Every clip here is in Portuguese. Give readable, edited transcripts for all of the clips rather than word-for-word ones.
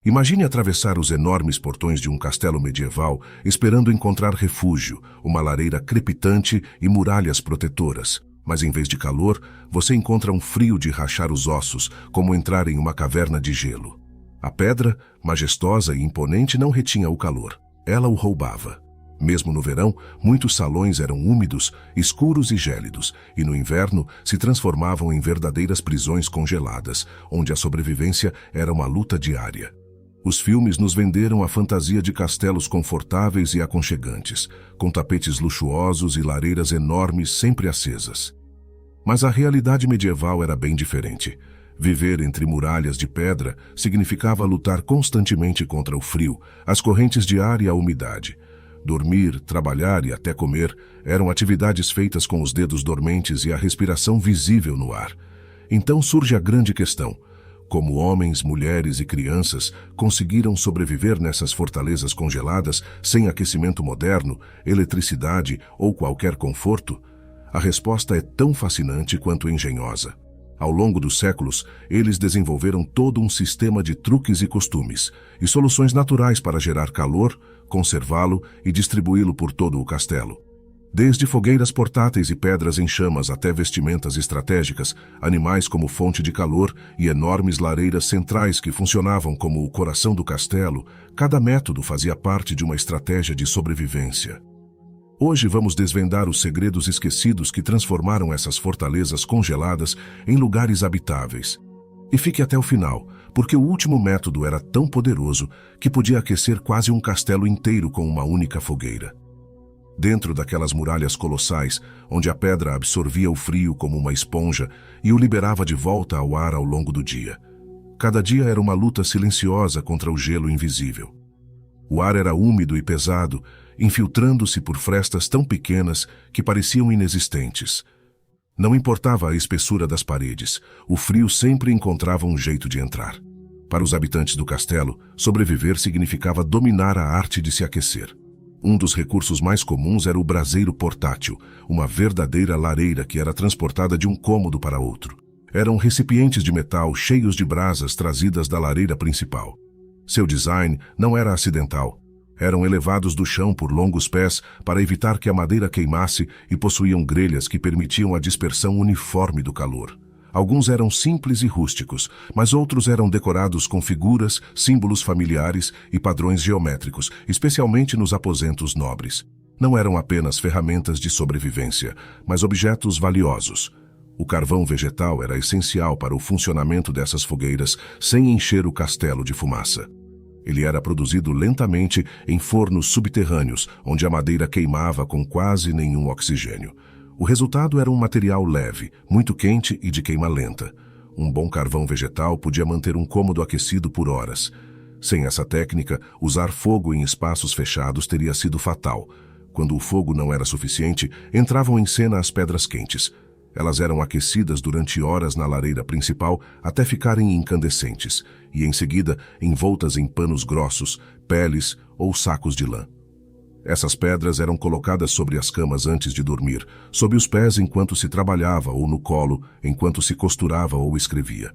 Imagine atravessar os enormes portões de um castelo medieval esperando encontrar refúgio, uma lareira crepitante e muralhas protetoras. Mas em vez de calor, você encontra um frio de rachar os ossos, como entrar em uma caverna de gelo. A pedra, majestosa e imponente, não retinha o calor. Ela o roubava. Mesmo no verão, muitos salões eram úmidos, escuros e gélidos, e no inverno se transformavam em verdadeiras prisões congeladas, onde a sobrevivência era uma luta diária. Os filmes nos venderam a fantasia de castelos confortáveis e aconchegantes, com tapetes luxuosos e lareiras enormes sempre acesas. Mas a realidade medieval era bem diferente. Viver entre muralhas de pedra significava lutar constantemente contra o frio, as correntes de ar e a umidade. Dormir, trabalhar e até comer eram atividades feitas com os dedos dormentes e a respiração visível no ar. Então surge a grande questão: como homens, mulheres e crianças conseguiram sobreviver nessas fortalezas congeladas sem aquecimento moderno, eletricidade ou qualquer conforto? A resposta é tão fascinante quanto engenhosa. Ao longo dos séculos, eles desenvolveram todo um sistema de truques e costumes, e soluções naturais para gerar calor, conservá-lo e distribuí-lo por todo o castelo. Desde fogueiras portáteis e pedras em chamas até vestimentas estratégicas, animais como fonte de calor e enormes lareiras centrais que funcionavam como o coração do castelo, cada método fazia parte de uma estratégia de sobrevivência. Hoje vamos desvendar os segredos esquecidos que transformaram essas fortalezas congeladas em lugares habitáveis. E fique até o final, porque o último método era tão poderoso que podia aquecer quase um castelo inteiro com uma única fogueira. Dentro daquelas muralhas colossais, onde a pedra absorvia o frio como uma esponja e o liberava de volta ao ar ao longo do dia. Cada dia era uma luta silenciosa contra o gelo invisível. O ar era úmido e pesado, infiltrando-se por frestas tão pequenas que pareciam inexistentes. Não importava a espessura das paredes, o frio sempre encontrava um jeito de entrar. Para os habitantes do castelo, sobreviver significava dominar a arte de se aquecer. Um dos recursos mais comuns era o braseiro portátil, uma verdadeira lareira que era transportada de um cômodo para outro. Eram recipientes de metal cheios de brasas trazidas da lareira principal. Seu design não era acidental. Eram elevados do chão por longos pés para evitar que a madeira queimasse e possuíam grelhas que permitiam a dispersão uniforme do calor. Alguns eram simples e rústicos, mas outros eram decorados com figuras, símbolos familiares e padrões geométricos, especialmente nos aposentos nobres. Não eram apenas ferramentas de sobrevivência, mas objetos valiosos. O carvão vegetal era essencial para o funcionamento dessas fogueiras, sem encher o castelo de fumaça. Ele era produzido lentamente em fornos subterrâneos, onde a madeira queimava com quase nenhum oxigênio. O resultado era um material leve, muito quente e de queima lenta. Um bom carvão vegetal podia manter um cômodo aquecido por horas. Sem essa técnica, usar fogo em espaços fechados teria sido fatal. Quando o fogo não era suficiente, entravam em cena as pedras quentes. Elas eram aquecidas durante horas na lareira principal até ficarem incandescentes, e em seguida envoltas em panos grossos, peles ou sacos de lã. Essas pedras eram colocadas sobre as camas antes de dormir, sob os pés enquanto se trabalhava ou no colo enquanto se costurava ou escrevia.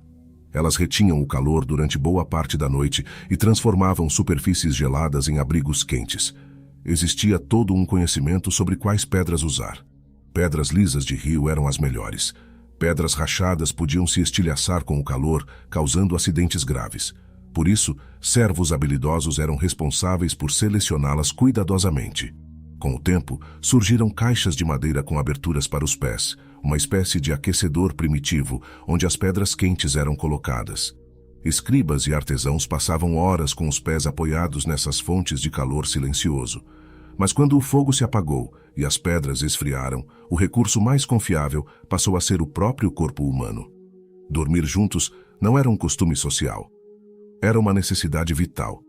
Elas retinham o calor durante boa parte da noite e transformavam superfícies geladas em abrigos quentes. Existia todo um conhecimento sobre quais pedras usar. Pedras lisas de rio eram as melhores. Pedras rachadas podiam se estilhaçar com o calor, causando acidentes graves. Por isso, servos habilidosos eram responsáveis por selecioná-las cuidadosamente. Com o tempo, surgiram caixas de madeira com aberturas para os pés, uma espécie de aquecedor primitivo, onde as pedras quentes eram colocadas. Escribas e artesãos passavam horas com os pés apoiados nessas fontes de calor silencioso. Mas quando o fogo se apagou e as pedras esfriaram, o recurso mais confiável passou a ser o próprio corpo humano. Dormir juntos não era um costume social. Era uma necessidade vital.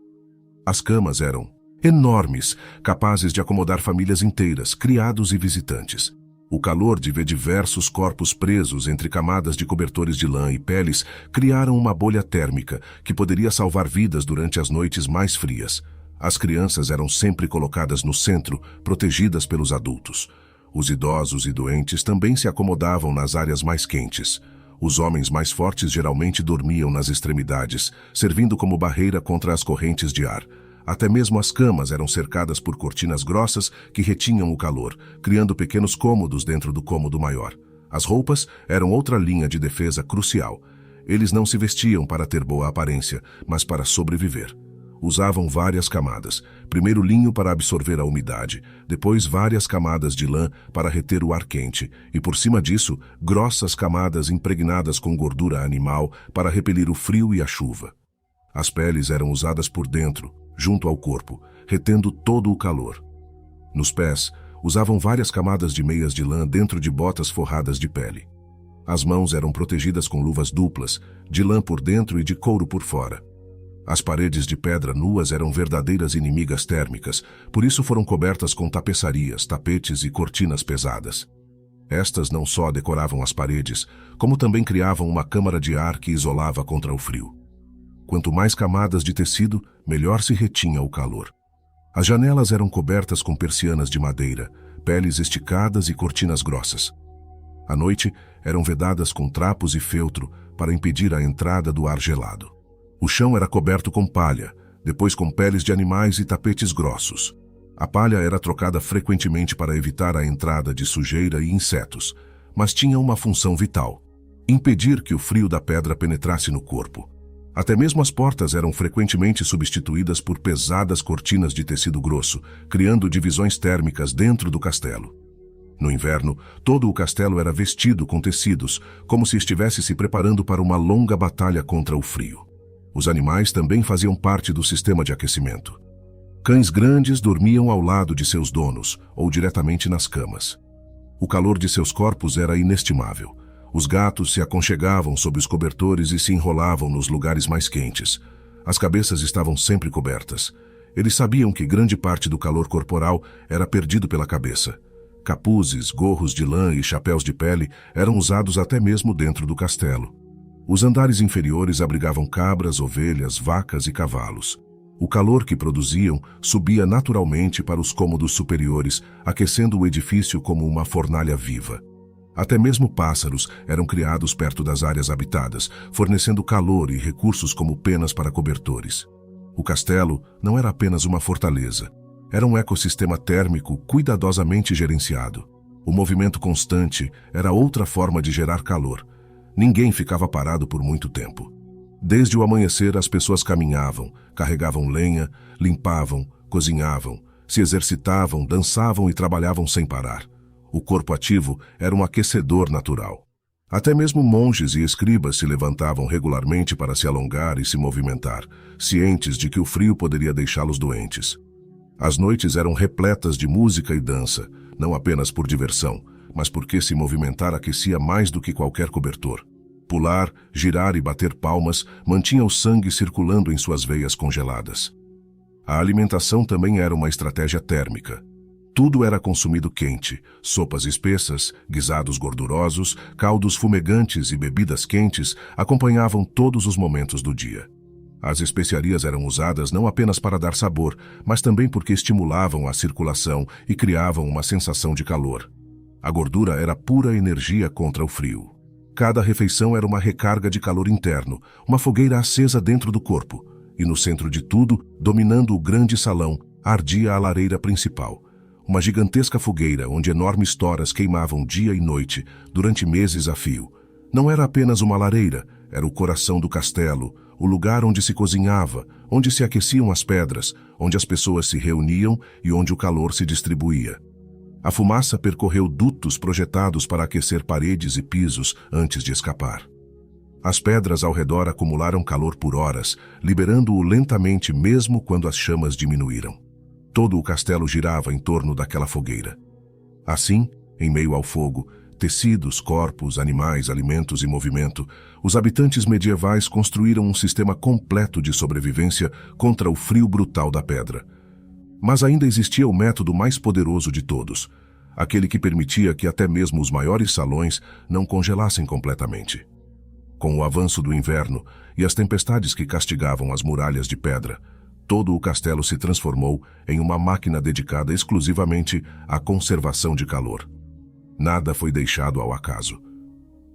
As camas eram enormes, capazes de acomodar famílias inteiras, criados e visitantes. O calor de ver diversos corpos presos entre camadas de cobertores de lã e peles criaram uma bolha térmica que poderia salvar vidas durante as noites mais frias. As crianças eram sempre colocadas no centro, protegidas pelos adultos. Os idosos e doentes também se acomodavam nas áreas mais quentes. Os homens mais fortes geralmente dormiam nas extremidades, servindo como barreira contra as correntes de ar. Até mesmo as camas eram cercadas por cortinas grossas que retinham o calor, criando pequenos cômodos dentro do cômodo maior. As roupas eram outra linha de defesa crucial. Eles não se vestiam para ter boa aparência, mas para sobreviver. Usavam várias camadas. Primeiro linho para absorver a umidade, depois várias camadas de lã para reter o ar quente e, por cima disso, grossas camadas impregnadas com gordura animal para repelir o frio e a chuva. As peles eram usadas por dentro, junto ao corpo, retendo todo o calor. Nos pés, usavam várias camadas de meias de lã dentro de botas forradas de pele. As mãos eram protegidas com luvas duplas, de lã por dentro e de couro por fora. As paredes de pedra nuas eram verdadeiras inimigas térmicas, por isso foram cobertas com tapeçarias, tapetes e cortinas pesadas. Estas não só decoravam as paredes, como também criavam uma câmara de ar que isolava contra o frio. Quanto mais camadas de tecido, melhor se retinha o calor. As janelas eram cobertas com persianas de madeira, peles esticadas e cortinas grossas. À noite, eram vedadas com trapos e feltro para impedir a entrada do ar gelado. O chão era coberto com palha, depois com peles de animais e tapetes grossos. A palha era trocada frequentemente para evitar a entrada de sujeira e insetos, mas tinha uma função vital: impedir que o frio da pedra penetrasse no corpo. Até mesmo as portas eram frequentemente substituídas por pesadas cortinas de tecido grosso, criando divisões térmicas dentro do castelo. No inverno, todo o castelo era vestido com tecidos, como se estivesse se preparando para uma longa batalha contra o frio. Os animais também faziam parte do sistema de aquecimento. Cães grandes dormiam ao lado de seus donos, ou diretamente nas camas. O calor de seus corpos era inestimável. Os gatos se aconchegavam sob os cobertores e se enrolavam nos lugares mais quentes. As cabeças estavam sempre cobertas. Eles sabiam que grande parte do calor corporal era perdido pela cabeça. Capuzes, gorros de lã e chapéus de pele eram usados até mesmo dentro do castelo. Os andares inferiores abrigavam cabras, ovelhas, vacas e cavalos. O calor que produziam subia naturalmente para os cômodos superiores, aquecendo o edifício como uma fornalha viva. Até mesmo pássaros eram criados perto das áreas habitadas, fornecendo calor e recursos como penas para cobertores. O castelo não era apenas uma fortaleza. Era um ecossistema térmico cuidadosamente gerenciado. O movimento constante era outra forma de gerar calor. Ninguém ficava parado por muito tempo. Desde o amanhecer, as pessoas caminhavam, carregavam lenha, limpavam, cozinhavam, se exercitavam, dançavam e trabalhavam sem parar. O corpo ativo era um aquecedor natural. Até mesmo monges e escribas se levantavam regularmente para se alongar e se movimentar, cientes de que o frio poderia deixá-los doentes. As noites eram repletas de música e dança, não apenas por diversão, mas porque se movimentar aquecia mais do que qualquer cobertor. Pular, girar e bater palmas mantinha o sangue circulando em suas veias congeladas. A alimentação também era uma estratégia térmica. Tudo era consumido quente: sopas espessas, guisados gordurosos, caldos fumegantes e bebidas quentes acompanhavam todos os momentos do dia. As especiarias eram usadas não apenas para dar sabor, mas também porque estimulavam a circulação e criavam uma sensação de calor. A gordura era pura energia contra o frio. Cada refeição era uma recarga de calor interno, uma fogueira acesa dentro do corpo. E no centro de tudo, dominando o grande salão, ardia a lareira principal. Uma gigantesca fogueira onde enormes toras queimavam dia e noite, durante meses a fio. Não era apenas uma lareira, era o coração do castelo, o lugar onde se cozinhava, onde se aqueciam as pedras, onde as pessoas se reuniam e onde o calor se distribuía. A fumaça percorreu dutos projetados para aquecer paredes e pisos antes de escapar. As pedras ao redor acumularam calor por horas, liberando-o lentamente mesmo quando as chamas diminuíram. Todo o castelo girava em torno daquela fogueira. Assim, em meio ao fogo, tecidos, corpos, animais, alimentos e movimento, os habitantes medievais construíram um sistema completo de sobrevivência contra o frio brutal da pedra. Mas ainda existia o método mais poderoso de todos, aquele que permitia que até mesmo os maiores salões não congelassem completamente. Com o avanço do inverno e as tempestades que castigavam as muralhas de pedra, todo o castelo se transformou em uma máquina dedicada exclusivamente à conservação de calor. Nada foi deixado ao acaso.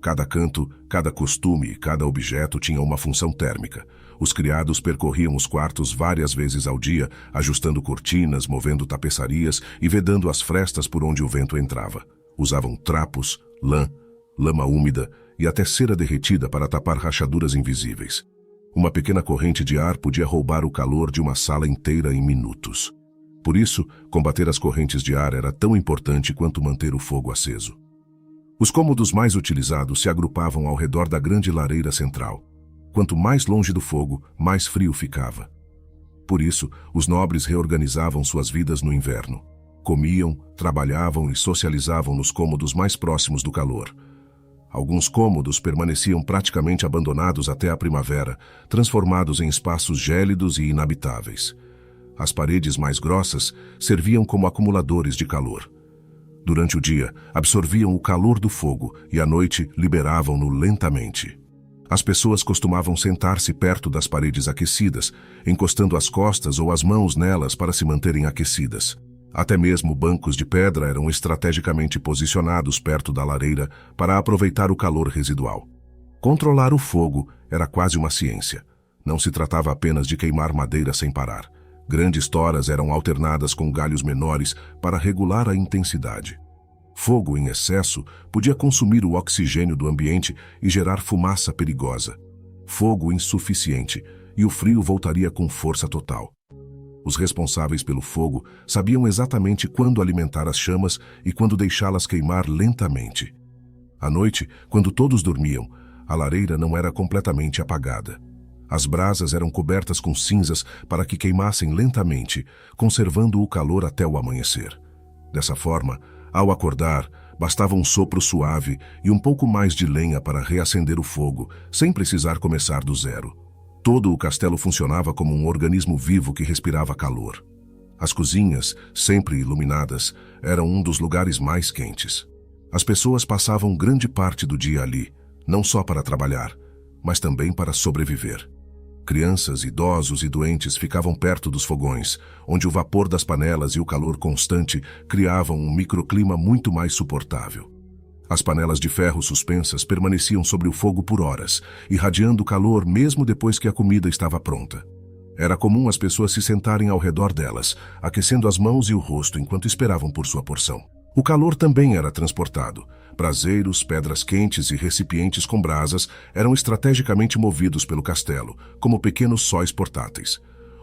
Cada canto, cada costume e cada objeto tinha uma função térmica. Os criados percorriam os quartos várias vezes ao dia, ajustando cortinas, movendo tapeçarias e vedando as frestas por onde o vento entrava. Usavam trapos, lã, lama úmida e até cera derretida para tapar rachaduras invisíveis. Uma pequena corrente de ar podia roubar o calor de uma sala inteira em minutos. Por isso, combater as correntes de ar era tão importante quanto manter o fogo aceso. Os cômodos mais utilizados se agrupavam ao redor da grande lareira central. Quanto mais longe do fogo, mais frio ficava. Por isso, os nobres reorganizavam suas vidas no inverno. Comiam, trabalhavam e socializavam nos cômodos mais próximos do calor. Alguns cômodos permaneciam praticamente abandonados até a primavera, transformados em espaços gélidos e inabitáveis. As paredes mais grossas serviam como acumuladores de calor. Durante o dia, absorviam o calor do fogo e à noite liberavam-no lentamente. As pessoas costumavam sentar-se perto das paredes aquecidas, encostando as costas ou as mãos nelas para se manterem aquecidas. Até mesmo bancos de pedra eram estrategicamente posicionados perto da lareira para aproveitar o calor residual. Controlar o fogo era quase uma ciência. Não se tratava apenas de queimar madeira sem parar. Grandes toras eram alternadas com galhos menores para regular a intensidade. Fogo em excesso podia consumir o oxigênio do ambiente e gerar fumaça perigosa. Fogo insuficiente e o frio voltaria com força total. Os responsáveis pelo fogo sabiam exatamente quando alimentar as chamas e quando deixá-las queimar lentamente. À noite, quando todos dormiam, a lareira não era completamente apagada. As brasas eram cobertas com cinzas para que queimassem lentamente, conservando o calor até o amanhecer. Dessa forma, ao acordar, bastava um sopro suave e um pouco mais de lenha para reacender o fogo, sem precisar começar do zero. Todo o castelo funcionava como um organismo vivo que respirava calor. As cozinhas, sempre iluminadas, eram um dos lugares mais quentes. As pessoas passavam grande parte do dia ali, não só para trabalhar, mas também para sobreviver. Crianças, idosos e doentes ficavam perto dos fogões, onde o vapor das panelas e o calor constante criavam um microclima muito mais suportável. As panelas de ferro suspensas permaneciam sobre o fogo por horas, irradiando calor mesmo depois que a comida estava pronta. Era comum as pessoas se sentarem ao redor delas, aquecendo as mãos e o rosto enquanto esperavam por sua porção. O calor também era transportado. Braseiros, pedras quentes e recipientes com brasas eram estrategicamente movidos pelo castelo, como pequenos sóis portáteis.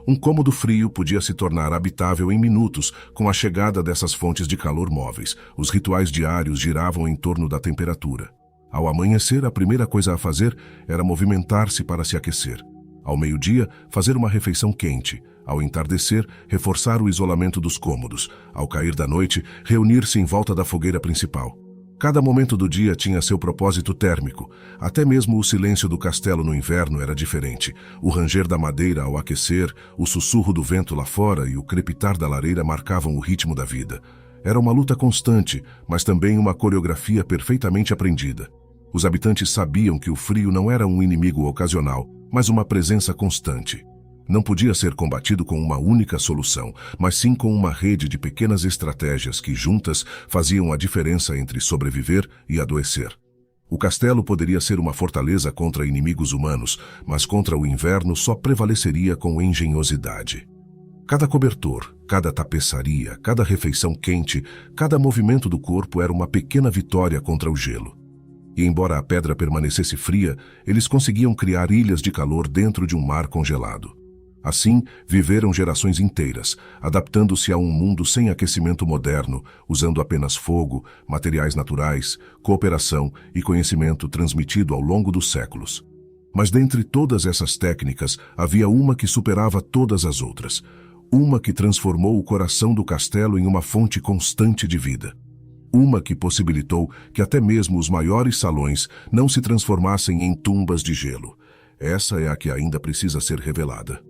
Um cômodo frio podia se tornar habitável em minutos com a chegada dessas fontes de calor móveis. Os rituais diários giravam em torno da temperatura. Ao amanhecer, a primeira coisa a fazer era movimentar-se para se aquecer. Ao meio-dia, fazer uma refeição quente. Ao entardecer, reforçar o isolamento dos cômodos. Ao cair da noite, reunir-se em volta da fogueira principal. Cada momento do dia tinha seu propósito térmico. Até mesmo o silêncio do castelo no inverno era diferente. O ranger da madeira ao aquecer, o sussurro do vento lá fora e o crepitar da lareira marcavam o ritmo da vida. Era uma luta constante, mas também uma coreografia perfeitamente aprendida. Os habitantes sabiam que o frio não era um inimigo ocasional, mas uma presença constante. Não podia ser combatido com uma única solução, mas sim com uma rede de pequenas estratégias que, juntas, faziam a diferença entre sobreviver e adoecer. O castelo poderia ser uma fortaleza contra inimigos humanos, mas contra o inverno só prevaleceria com engenhosidade. Cada cobertor, cada tapeçaria, cada refeição quente, cada movimento do corpo era uma pequena vitória contra o gelo. E embora a pedra permanecesse fria, eles conseguiam criar ilhas de calor dentro de um mar congelado. Assim, viveram gerações inteiras, adaptando-se a um mundo sem aquecimento moderno, usando apenas fogo, materiais naturais, cooperação e conhecimento transmitido ao longo dos séculos. Mas dentre todas essas técnicas, havia uma que superava todas as outras. Uma que transformou o coração do castelo em uma fonte constante de vida. Uma que possibilitou que até mesmo os maiores salões não se transformassem em tumbas de gelo. Essa é a que ainda precisa ser revelada.